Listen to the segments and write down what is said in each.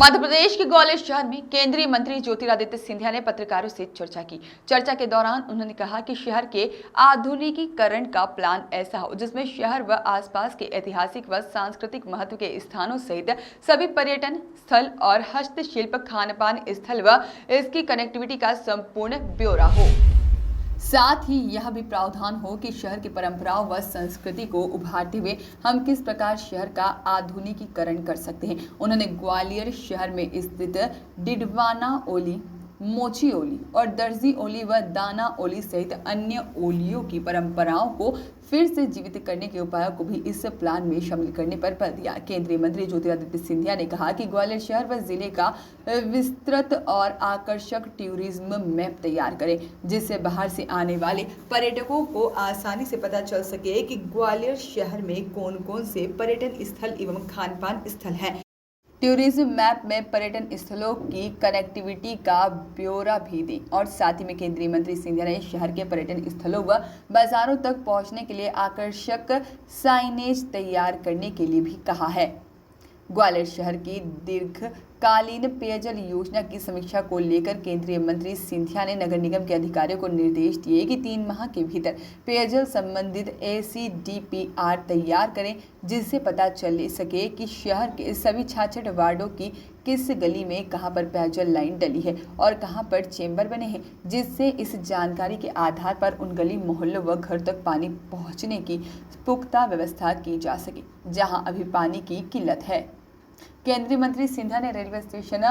मध्य प्रदेश के ग्वालियर शहर में केंद्रीय मंत्री ज्योतिरादित्य सिंधिया ने पत्रकारों से चर्चा की। चर्चा के दौरान उन्होंने कहा कि शहर के आधुनिकीकरण का प्लान ऐसा हो जिसमें शहर व आसपास के ऐतिहासिक व सांस्कृतिक महत्व के स्थानों सहित सभी पर्यटन स्थल और हस्तशिल्प खानपान स्थल व इसकी कनेक्टिविटी का संपूर्ण ब्यौरा हो। साथ ही यह भी प्रावधान हो कि शहर की परंपराओं व संस्कृति को उभारते हुए हम किस प्रकार शहर का आधुनिकीकरण कर सकते हैं। उन्होंने ग्वालियर शहर में स्थित डिडवाना ओली, मोची ओली और दर्जी ओली व दाना ओली सहित अन्य ओलियों की परंपराओं को फिर से जीवित करने के उपायों को भी इस प्लान में शामिल करने पर बल दिया। केंद्रीय मंत्री ज्योतिरादित्य सिंधिया ने कहा कि ग्वालियर शहर व जिले का विस्तृत और आकर्षक टूरिज्म मैप तैयार करें, जिससे बाहर से आने वाले पर्यटकों को आसानी से पता चल सके कि ग्वालियर शहर में कौन कौन से पर्यटन स्थल एवं खानपान स्थल हैं। टूरिज्म मैप में पर्यटन स्थलों की कनेक्टिविटी का ब्यौरा भी दें और साथ ही में केंद्रीय मंत्री सिंधिया ने शहर के पर्यटन स्थलों व बाजारों तक पहुंचने के लिए आकर्षक साइनेज तैयार करने के लिए भी कहा है। ग्वालियर शहर की दीर्घकालीन पेयजल योजना की समीक्षा को लेकर केंद्रीय मंत्री सिंधिया ने नगर निगम के अधिकारियों को निर्देश दिए कि 3 माह के भीतर पेयजल संबंधित ACDPR तैयार करें, जिससे पता चल सके कि शहर के सभी 66 वार्डों की किस गली में कहां पर पेयजल लाइन डली है और कहां पर चेंबर बने हैं, जिससे इस जानकारी के आधार पर उन गली मोहल्लों व घर तक पानी पहुंचने की पुख्ता व्यवस्था की जा सके जहां अभी पानी की किल्लत है। केंद्रीय मंत्री सिंधिया ने रेलवे स्टेशन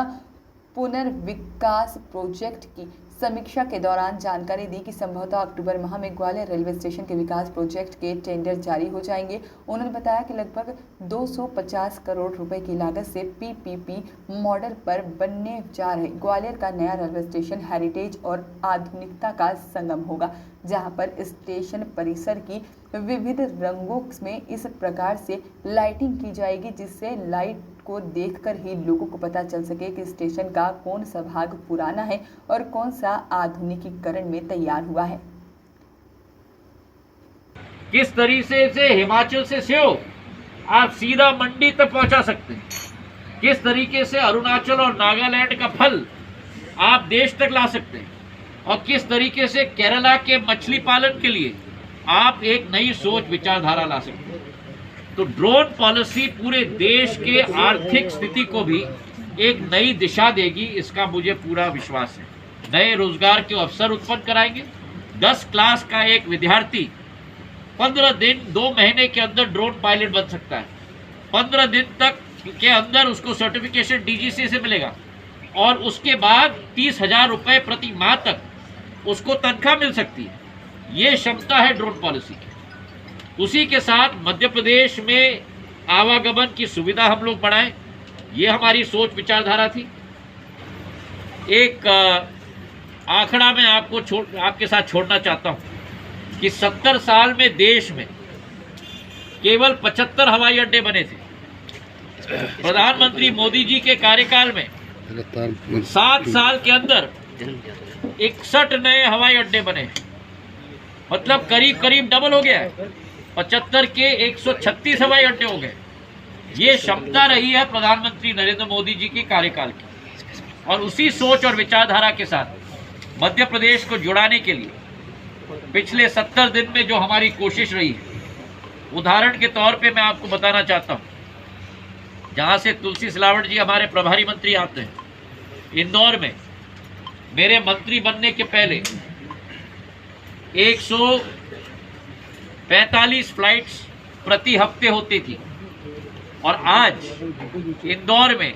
पुनर्विकास प्रोजेक्ट की समीक्षा के दौरान जानकारी दी कि संभवतः अक्टूबर माह में ग्वालियर रेलवे स्टेशन के विकास प्रोजेक्ट के टेंडर जारी हो जाएंगे। उन्होंने बताया कि लगभग 250 करोड़ रुपए की लागत से PPP मॉडल पर बनने जा रहे ग्वालियर का नया रेलवे स्टेशन हेरिटेज और आधुनिकता का संगम होगा, जहां पर स्टेशन परिसर की विविध रंगों में इस प्रकार से लाइटिंग की जाएगी जिससे लाइट को देखकर ही लोगों को पता चल सके कि स्टेशन का कौन सा भाग पुराना है और कौन सा आधुनिकीकरण में तैयार हुआ है। किस तरीके से हिमाचल से सेव आप सीधा मंडी तक पहुंचा सकते हैं, किस तरीके से अरुणाचल और नागालैंड का फल आप देश तक ला सकते हैं और किस तरीके से केरला के मछली पालन के लिए आप एक नई सोच विचारधारा ला सकते हैं। तो ड्रोन पॉलिसी पूरे देश के आर्थिक स्थिति को भी एक नई दिशा देगी, इसका मुझे पूरा विश्वास है। नए रोजगार के अवसर उत्पन्न कराएंगे। 10 क्लास का एक विद्यार्थी 15 दिन 2 महीने के अंदर ड्रोन पायलट बन सकता है। 15 दिन तक के अंदर उसको सर्टिफिकेशन DGC से मिलेगा और उसके बाद 30,000 रुपये प्रति माह तक उसको तनख्वाह मिल सकती है। ये क्षमता है ड्रोन पॉलिसी की। उसी के साथ मध्य प्रदेश में आवागमन की सुविधा हम लोग बढ़ाएं, ये हमारी सोच विचारधारा थी। एक आंकड़ा मैं आपके साथ छोड़ना चाहता हूं कि 70 साल में देश में केवल 75 हवाई अड्डे बने थे। प्रधानमंत्री मोदी जी के कार्यकाल में 7 साल के अंदर 61 नए हवाई अड्डे बने, मतलब करीब करीब डबल हो गया है। 75 के 136 हवाई अड्डे हो गए। ये क्षमता रही है प्रधानमंत्री नरेंद्र मोदी जी की कार्यकाल की। और उसी सोच और विचारधारा के साथ मध्य प्रदेश को जुड़ाने के लिए पिछले 70 दिन में जो हमारी कोशिश रही है, उदाहरण के तौर पे मैं आपको बताना चाहता हूँ। जहाँ से तुलसी सिलावट जी हमारे प्रभारी मंत्री आते हैं, इंदौर में मेरे मंत्री बनने के पहले 145 फ्लाइट्स प्रति हफ्ते होती थी और आज इंदौर में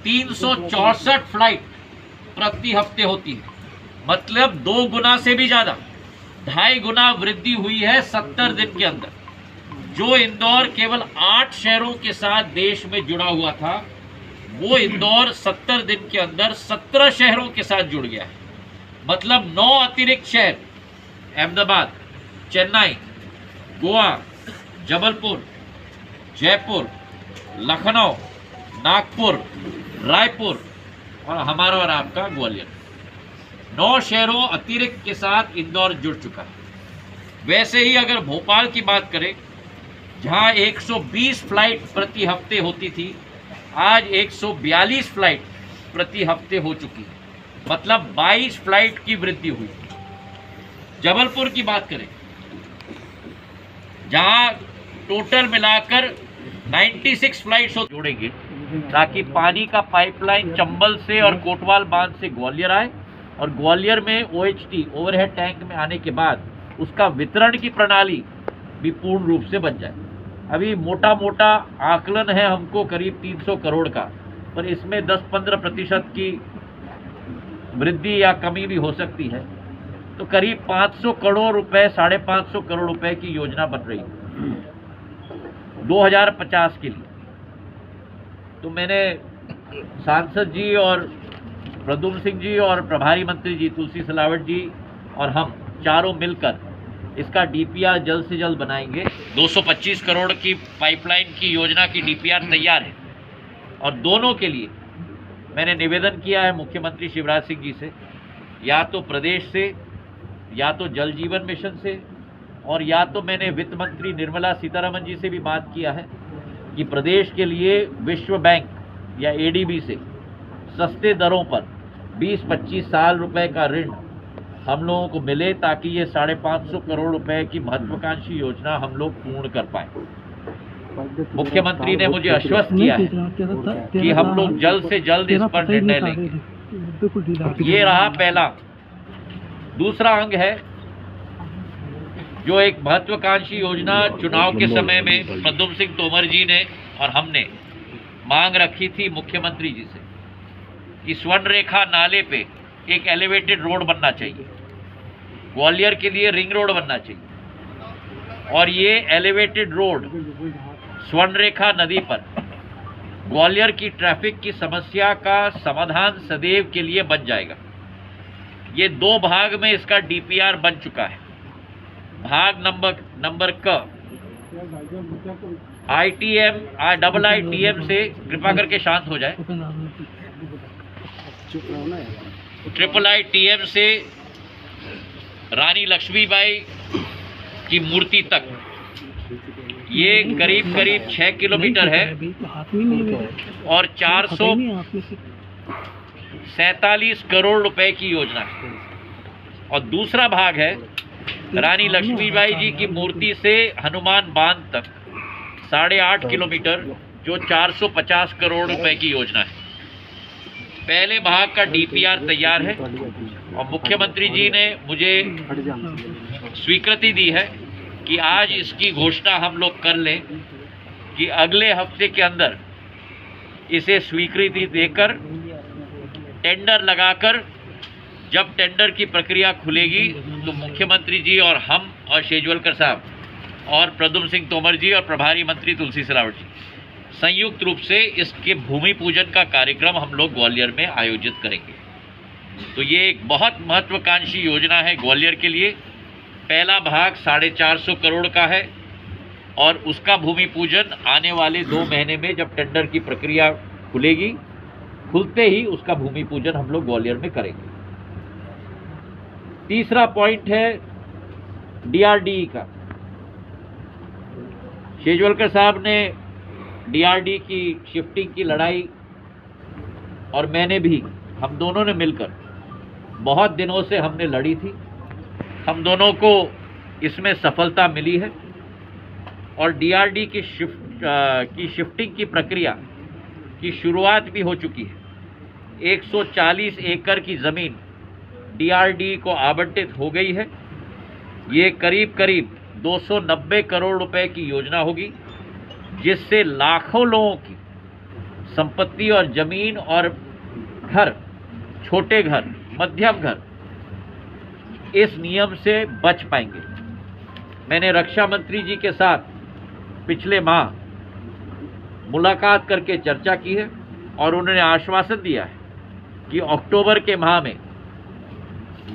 364 फ्लाइट प्रति हफ्ते होती है, मतलब 2 गुना से भी ज़्यादा, 2.5 गुना वृद्धि हुई है 70 दिन के अंदर। जो इंदौर केवल 8 शहरों के साथ देश में जुड़ा हुआ था, वो इंदौर 70 दिन के अंदर 17 शहरों के साथ जुड़ गया है। मतलब 9 अतिरिक्त शहर, अहमदाबाद, चेन्नई, गोवा, जबलपुर, जयपुर, लखनऊ, नागपुर, रायपुर और हमारा और आपका ग्वालियर, 9 शहरों अतिरिक्त के साथ इंदौर जुड़ चुका है। वैसे ही अगर भोपाल की बात करें, जहां 120 फ्लाइट प्रति हफ्ते होती थी, आज 142 फ्लाइट प्रति हफ्ते हो चुकी है, मतलब 22 फ्लाइट की वृद्धि हुई। जबलपुर की बात करें, जहां टोटल मिलाकर 96 फ्लाइट्स जोड़ेंगे ताकि पानी का पाइपलाइन चंबल से और कोटवाल बांध से ग्वालियर आए और ग्वालियर में OHT ओवरहेड टैंक में आने के बाद उसका वितरण की प्रणाली भी पूर्ण रूप से बन जाए। अभी मोटा मोटा आकलन है हमको करीब 300 करोड़ का, पर इसमें 10-15% की वृद्धि या कमी भी हो सकती है। तो करीब 500 करोड़ रुपए, 550 करोड़ रुपए की योजना बन रही है 2050 के लिए। तो मैंने सांसद जी और प्रद्युम्न सिंह जी और प्रभारी मंत्री जी तुलसी सिलावट जी और हम चारों मिलकर इसका DPR जल्द से जल्द बनाएंगे। 225 करोड़ की पाइपलाइन की योजना की DPR तैयार है और दोनों के लिए मैंने निवेदन किया है मुख्यमंत्री शिवराज सिंह जी से, या तो प्रदेश से, या तो जल जीवन मिशन से, और या तो मैंने वित्त मंत्री निर्मला सीतारमण जी से भी बात किया है कि प्रदेश के लिए विश्व बैंक या ADB से सस्ते दरों पर 20-25 साल रुपए का ऋण हम लोगों को मिले ताकि ये 550 करोड़ रुपए की महत्वाकांक्षी योजना हम लोग पूर्ण कर पाए। मुख्यमंत्री ने मुझे आश्वस्त किया है कि हम लोग जल्द से जल्द इस पर निर्णय लेंगे। ये रहा पहला। दूसरा अंग है जो एक महत्वाकांक्षी योजना चुनाव के समय में प्रद्युम्न सिंह तोमर जी ने और हमने मांग रखी थी मुख्यमंत्री जी से कि स्वर्ण रेखा नाले पे एक एलिवेटेड रोड बनना चाहिए, ग्वालियर के लिए रिंग रोड बनना चाहिए और ये एलिवेटेड रोड स्वर्ण रेखा नदी पर ग्वालियर की ट्रैफिक की समस्या का समाधान सदैव के लिए बन जाएगा। ये 2 भाग में इसका DPR बन चुका है। भाग नंबर क IITM से कृपा करके शांत हो जाए, IITM से रानी लक्ष्मीबाई की मूर्ति तक ये करीब 6 किलोमीटर है और 447 करोड़ रुपए की योजना है। और दूसरा भाग है रानी लक्ष्मीबाई जी की मूर्ति से हनुमान बांध तक 8.5 किलोमीटर, जो 450 करोड़ रुपए की योजना है। पहले भाग का DPR तैयार है और मुख्यमंत्री जी ने मुझे स्वीकृति दी है कि आज इसकी घोषणा हम लोग कर लें कि अगले हफ्ते के अंदर इसे स्वीकृति देकर टेंडर लगाकर जब टेंडर की प्रक्रिया खुलेगी तो मुख्यमंत्री जी और हम और शेजवलकर साहब और प्रद्युम्न सिंह तोमर जी और प्रभारी मंत्री तुलसी सिलावट जी संयुक्त रूप से इसके भूमि पूजन का कार्यक्रम हम लोग ग्वालियर में आयोजित करेंगे। तो ये एक बहुत महत्वाकांक्षी योजना है ग्वालियर के लिए। पहला भाग 450 करोड़ का है और उसका भूमि पूजन आने वाले 2 महीने में जब टेंडर की प्रक्रिया खुलेगी, खुलते ही उसका भूमि पूजन हम लोग ग्वालियर में करेंगे। तीसरा पॉइंट है DRDE का। शेजवलकर साहब ने DRDE की शिफ्टिंग की लड़ाई और मैंने भी, हम दोनों ने मिलकर बहुत दिनों से हमने लड़ी थी। हम दोनों को इसमें सफलता मिली है और DRDE की शिफ्टिंग की प्रक्रिया की शुरुआत भी हो चुकी है। 140 एकड़ की ज़मीन DRDE को आवंटित हो गई है। ये करीब 290 करोड़ रुपए की योजना होगी जिससे लाखों लोगों की संपत्ति और जमीन और घर, छोटे घर, मध्यम घर इस नियम से बच पाएंगे। मैंने रक्षा मंत्री जी के साथ पिछले माह मुलाकात करके चर्चा की है और उन्होंने आश्वासन दिया है कि अक्टूबर के माह में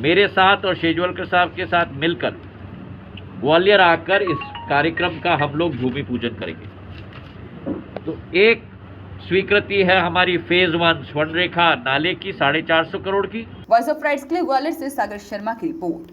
मेरे साथ और शेजवलकर साहब के साथ मिलकर ग्वालियर आकर इस कार्यक्रम का हम लोग भूमि पूजन करेंगे। तो एक स्वीकृति है हमारी फेज 1 स्वर्णरेखा नाले की 450 करोड़ की। वॉइस ऑफ राइट्स के लिए ग्वालियर से सागर शर्मा की रिपोर्ट।